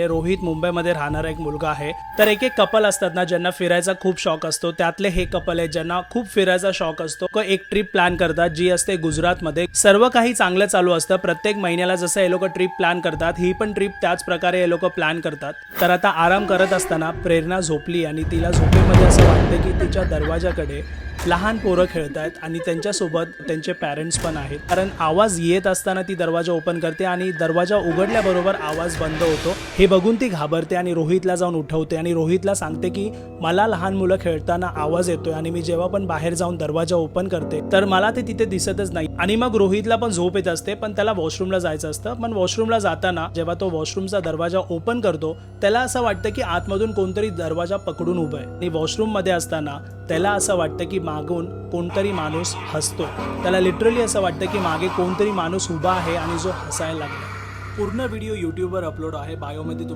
रोहित मुंबईमध्ये राहणारा एक मुलगा आहे। तर एक कपल असतात ना ज्यांना फिरायचा खूप शौक असतो, त्यातले हे कपल आहे ज्यांना खूप फिरायचा शौक असतो। एक ट्रिप प्लॅन करतात जी असते गुजरातमध्ये। सर्व काही चांगलं चालू असतं, प्रत्येक महिन्याला जसं हे लोक ट्रिप प्लॅन करतात ही पण ट्रिप त्याच प्रकारे हे लोक प्लॅन करतात। तर आता आराम करत असताना प्रेरणा झोपली आणि तिला झोपेमध्ये असं वाटतं की तिच्या दरवाजाकडे लहान पोरं खेळतायत आणि त्यांच्यासोबत त्यांचे पॅरेंट्स पण आहेत। कारण आवाज येत असताना ती दरवाजा ओपन करते आणि दरवाजा उघडल्याबरोबर आवाज बंद होतो। हे बघून ती घाबरते आणि रोहितला जाऊन उठवते आणि रोहितला सांगते की मला लहान मुलं खेळताना आवाज येतोय आणि मी जेव्हा पण बाहेर जाऊन दरवाजा ओपन करते तर मला ते तिथे दिसतच नाही। आणि मग रोहितला पण झोप येत असते, पण त्याला वॉशरूमला जायचं असतं। पण वॉशरूमला जाताना जेव्हा तो वॉशरूमचा दरवाजा ओपन करतो त्याला असं वाटतं की आतमधून कोणतरी दरवाजा पकडून उभं आहे आणि वॉशरूम मध्ये असताना त्याला असं वाटतं की मागून कोणतरी माणूस हसतो। त्याला लिटरली असं वाटतं की मागे कोणतरी माणूस उभा आहे आणि जो हसायला लागला। पूर्ण व्हिडिओ यूट्यूबवर अपलोड आहे, बायोमध्ये